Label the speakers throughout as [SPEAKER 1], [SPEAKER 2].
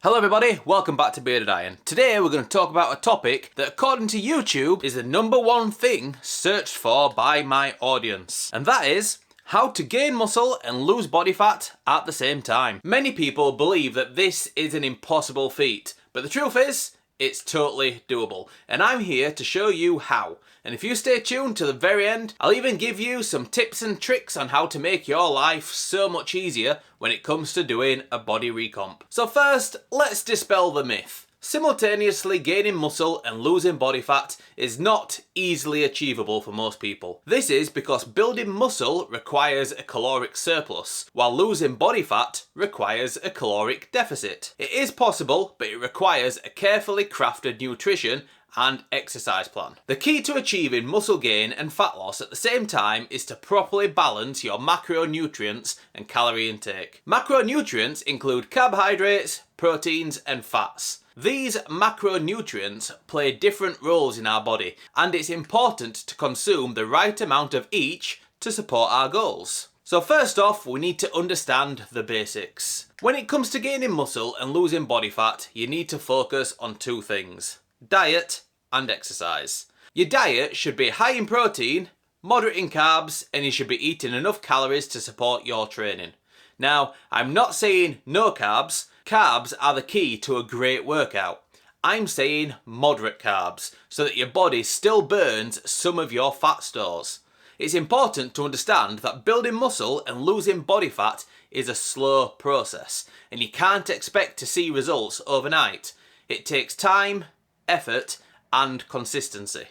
[SPEAKER 1] Hello everybody, welcome back to Bearded Iron. Today we're going to talk about a topic that according to YouTube is the #1 thing searched for by my audience. And that is how to gain muscle and lose body fat at the same time. Many people believe that this is an impossible feat, but the truth is, it's totally doable. And I'm here to show you how. And if you stay tuned to the very end, I'll even give you some tips and tricks on how to make your life so much easier when it comes to doing a body recomp. So first, let's dispel the myth. Simultaneously gaining muscle and losing body fat is not easily achievable for most people. This is because building muscle requires a caloric surplus, while losing body fat requires a caloric deficit. It is possible, but it requires a carefully crafted nutrition and exercise plan. The key to achieving muscle gain and fat loss at the same time is to properly balance your macronutrients and calorie intake. Macronutrients include carbohydrates, proteins and fats. These macronutrients play different roles in our body, and it's important to consume the right amount of each to support our goals. So first off, we need to understand the basics. When it comes to gaining muscle and losing body fat, you need to focus on two things: diet and exercise. Your diet should be high in protein, moderate in carbs, and you should be eating enough calories to support your training. Now, I'm not saying no carbs. Carbs are the key to a great workout. I'm saying moderate carbs, so that your body still burns some of your fat stores. It's important to understand that building muscle and losing body fat is a slow process, and you can't expect to see results overnight. It takes time, effort, and consistency.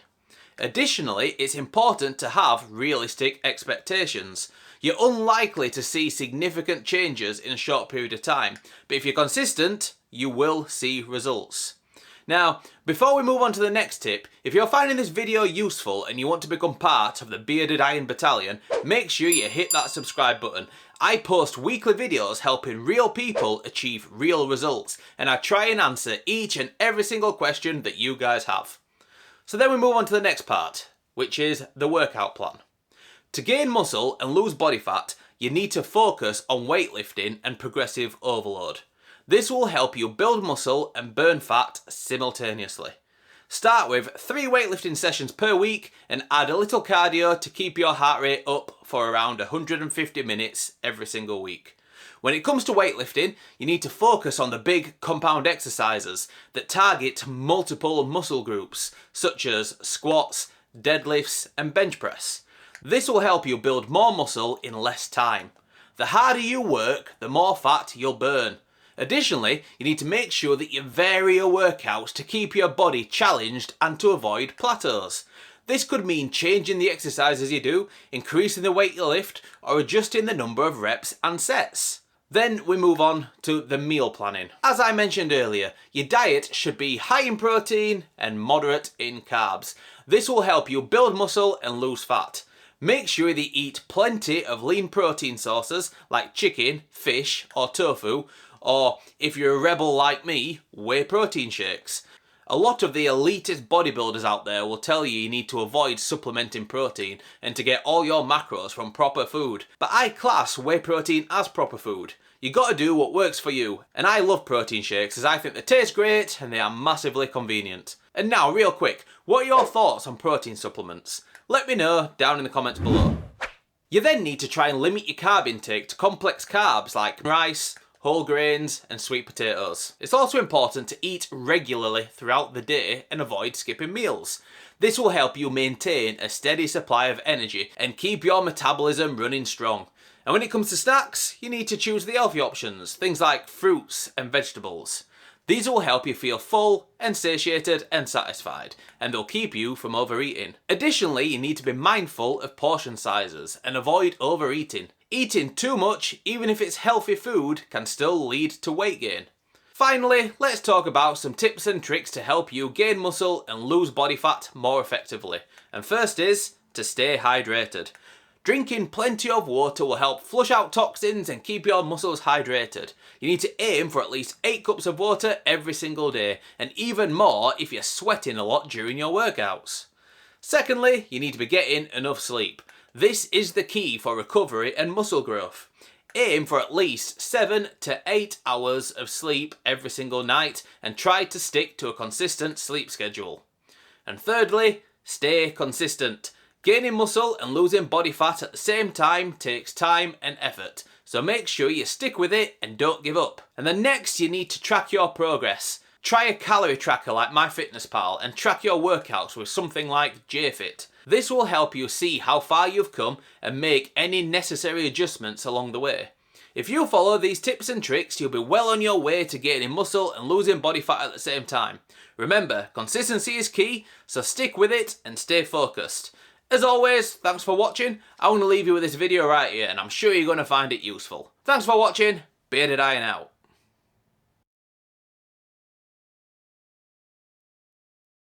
[SPEAKER 1] Additionally, it's important to have realistic expectations. You're unlikely to see significant changes in a short period of time, but if you're consistent, you will see results. Now, before we move on to the next tip, if you're finding this video useful and you want to become part of the Bearded Iron Battalion, make sure you hit that subscribe button. I post weekly videos helping real people achieve real results, and I try and answer each and every single question that you guys have. So then we move on to the next part, which is the workout plan. To gain muscle and lose body fat, you need to focus on weightlifting and progressive overload. This will help you build muscle and burn fat simultaneously. Start with 3 weightlifting sessions per week and add a little cardio to keep your heart rate up for around 150 minutes every single week. When it comes to weightlifting, you need to focus on the big compound exercises that target multiple muscle groups, such as squats, deadlifts and bench press. This will help you build more muscle in less time. The harder you work, the more fat you'll burn. Additionally, you need to make sure that you vary your workouts to keep your body challenged and to avoid plateaus. This could mean changing the exercises you do, increasing the weight you lift, or adjusting the number of reps and sets. Then we move on to the meal planning. As I mentioned earlier, your diet should be high in protein and moderate in carbs. This will help you build muscle and lose fat. Make sure that you eat plenty of lean protein sources like chicken, fish or tofu, or if you're a rebel like me, whey protein shakes. A lot of the elitist bodybuilders out there will tell you need to avoid supplementing protein and to get all your macros from proper food. But I class whey protein as proper food. You gotta do what works for you. And I love protein shakes as I think they taste great and they are massively convenient. And now, real quick, what are your thoughts on protein supplements? Let me know down in the comments below. You then need to try and limit your carb intake to complex carbs like rice, whole grains and sweet potatoes. It's also important to eat regularly throughout the day and avoid skipping meals. This will help you maintain a steady supply of energy and keep your metabolism running strong. And when it comes to snacks, you need to choose the healthy options, things like fruits and vegetables. These will help you feel full and satiated and satisfied, and they'll keep you from overeating. Additionally, you need to be mindful of portion sizes and avoid overeating. Eating too much, even if it's healthy food, can still lead to weight gain. Finally, let's talk about some tips and tricks to help you gain muscle and lose body fat more effectively. And first is to stay hydrated. Drinking plenty of water will help flush out toxins and keep your muscles hydrated. You need to aim for at least 8 cups of water every single day, and even more if you're sweating a lot during your workouts. Secondly, you need to be getting enough sleep. This is the key for recovery and muscle growth. Aim for at least 7 to 8 hours of sleep every single night and try to stick to a consistent sleep schedule. And thirdly, stay consistent. Gaining muscle and losing body fat at the same time takes time and effort, so make sure you stick with it and don't give up. And then next, you need to track your progress. Try a calorie tracker like MyFitnessPal and track your workouts with something like JFit. This will help you see how far you've come and make any necessary adjustments along the way. If you follow these tips and tricks, you'll be well on your way to gaining muscle and losing body fat at the same time. Remember, consistency is key, so stick with it and stay focused. As always, thanks for watching. I'm going to leave you with this video right here and I'm sure you're going to find it useful. Thanks for watching, Bearded Iron out.